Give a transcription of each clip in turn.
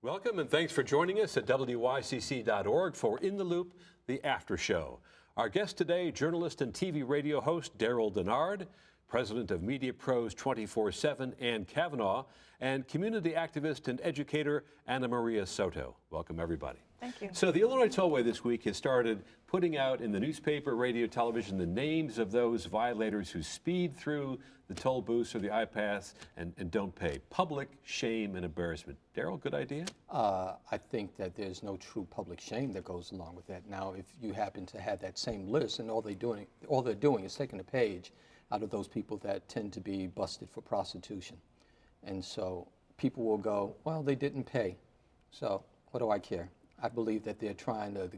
Welcome and thanks for joining us at WYCC.org for In the Loop, the After Show. Our guest today, journalist and TV radio host Daryl Denard, president of Media Pros 24/7 Ann Kavanaugh, and community activist and educator Anna Maria Soto. Welcome, everybody. Thank you. So the Illinois Tollway this week has started putting out in the newspaper, radio, television, the names of those violators who speed through the toll booths or the iPaths and don't pay. Public shame and embarrassment. Daryl, good idea? I think that there's no true public shame that goes along with that. Now, if you happen to have that same list and all they're doing is taking a page out of those people that tend to be busted for prostitution. And so people will go, well, they didn't pay. So what do I care? I believe that the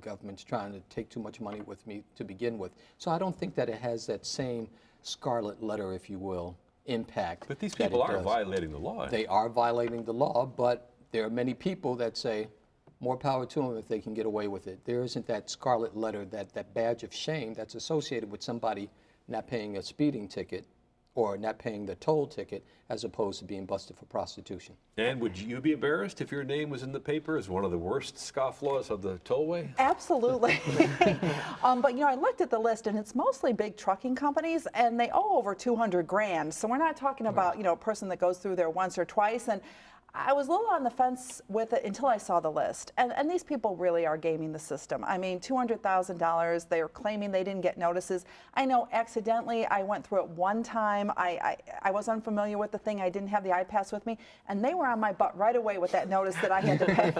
government's trying to take too much money with me to begin with. So I don't think that it has that same scarlet letter, if you will, impact. But these people are violating the law. They are violating the law, but there are many people that say, more power to them if they can get away with it. There isn't that scarlet letter, that badge of shame that's associated with somebody not paying a speeding ticket or not paying the toll ticket as opposed to being busted for prostitution. And would you be embarrassed if your name was in the paper as one of the worst scofflaws of the tollway? Absolutely. But you know, I looked at the list and it's mostly big trucking companies and they owe over 200 grand. So we're not talking about, you know, a person that goes through there once or twice. And I was a little on the fence with it until I saw the list. And these people really are gaming the system. I mean, $200,000, they are claiming they didn't get notices. I know accidentally I went through it one time. I was unfamiliar with the thing. I didn't have the iPass with me. And they were on my butt right away with that notice that I had to pay.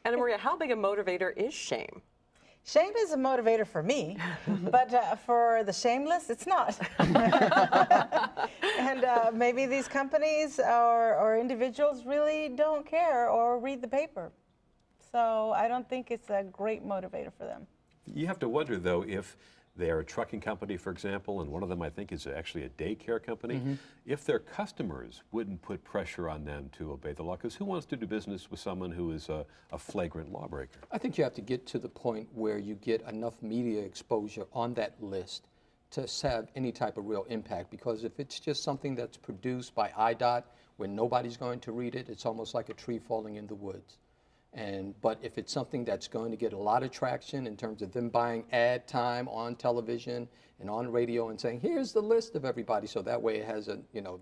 Anna Maria, how big a motivator is shame? Shame is a motivator for me, but for the shameless, it's not. And maybe these companies or individuals really don't care or read the paper. So I don't think it's a great motivator for them. You have to wonder, though, if they're a trucking company, for example, and one of them, I think, is actually a daycare company, if their customers wouldn't put pressure on them to obey the law, because who wants to do business with someone who is a flagrant lawbreaker? I think you have to get to the point where you get enough media exposure on that list to have any type of real impact, because if it's just something that's produced by IDOT where nobody's going to read it, it's almost like a tree falling in the woods. But if it's something that's going to get a lot of traction in terms of them buying ad time on television and on radio and saying, here's the list of everybody, so that way it has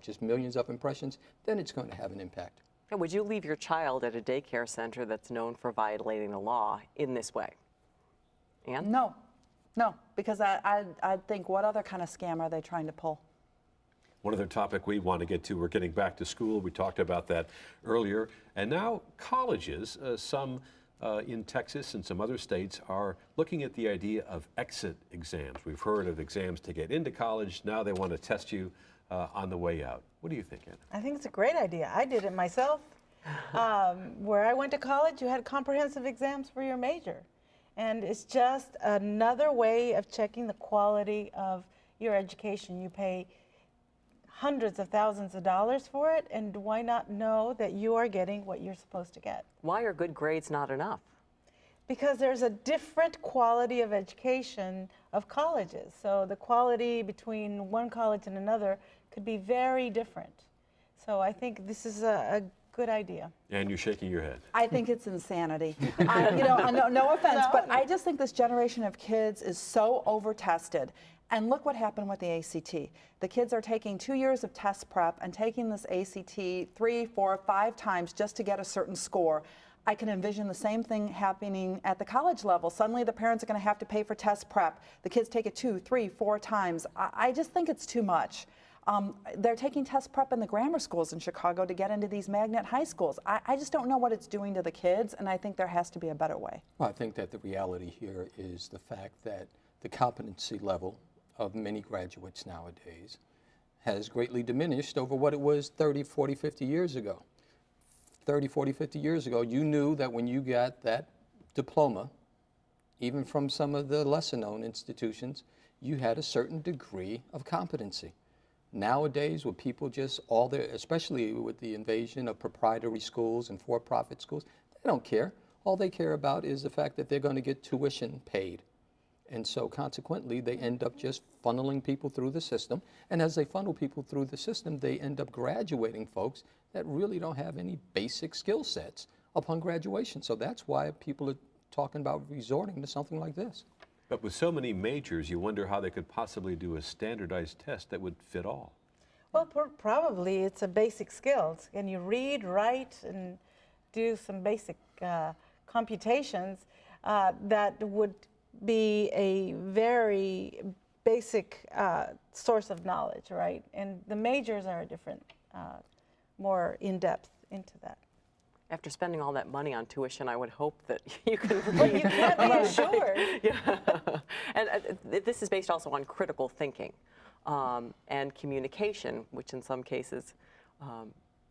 just millions of impressions, then it's going to have an impact. And would you leave your child at a daycare center that's known for violating the law in this way? Ann? No, because I think, what other kind of scam are they trying to pull? One other topic we want to get to, we're getting back to school. We talked about that earlier. And now colleges, some in Texas and some other states, are looking at the idea of exit exams. We've heard of exams to get into college. Now they want to test you on the way out. What do you think, Anna? I think it's a great idea. I did it myself. Where I went to college, you had comprehensive exams for your major. And it's just another way of checking the quality of your education. You pay hundreds of thousands of dollars for it, and why not know that you are getting what you're supposed to get? Why are good grades not enough? Because there's a different quality of education of colleges. So the quality between one college and another could be very different. So I think this is a good idea. And you're shaking your head. I think it's insanity. No offense, but I just think this generation of kids is so over-tested. And look what happened with the ACT. The kids are taking 2 years of test prep and taking this ACT 3, 4, 5 times just to get a certain score. I can envision the same thing happening at the college level. Suddenly the parents are going to have to pay for test prep. The kids take it 2, 3, 4 times. I just think it's too much. They're taking test prep in the grammar schools in Chicago to get into these magnet high schools. I just don't know what it's doing to the kids, and I think there has to be a better way. Well, I think that the reality here is the fact that the competency level of many graduates nowadays has greatly diminished over what it was 30, 40, 50 years ago. 30, 40, 50 years ago, you knew that when you got that diploma, even from some of the lesser known institutions, you had a certain degree of competency. Nowadays, with people just especially with the invasion of proprietary schools and for-profit schools, they don't care. All they care about is the fact that they're going to get tuition paid. And so consequently, they end up just funneling people through the system. And as they funnel people through the system, they end up graduating folks that really don't have any basic skill sets upon graduation. So that's why people are talking about resorting to something like this. But with so many majors, you wonder how they could possibly do a standardized test that would fit all. Well, probably it's a basic skills. Can you read, write, and do some basic computations that would be a very basic source of knowledge, right? And the majors are a different, more in-depth into that. After spending all that money on tuition, I would hope that you can read. But you can't be assured. Yeah. And this is based also on critical thinking and communication, which in some cases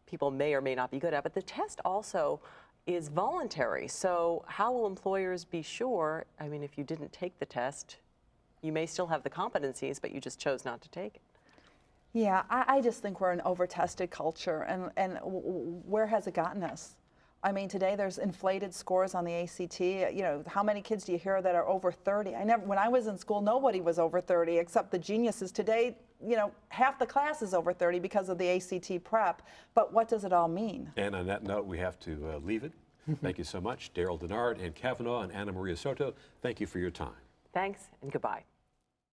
people may or may not be good at. But the test also is voluntary. So how will employers be sure? I mean, if you didn't take the test, you may still have the competencies, but you just chose not to take it. Yeah, I just think we're an over-tested culture, and where has it gotten us? I mean, today there's inflated scores on the ACT. You know, how many kids do you hear that are over 30? When I was in school, nobody was over 30 except the geniuses. Today, you know, half the class is over 30 because of the ACT prep. But what does it all mean? And on that note, we have to leave it. Thank you so much, Daryl Denard, Ann Kavanaugh, and Anna Maria Soto. Thank you for your time. Thanks and goodbye.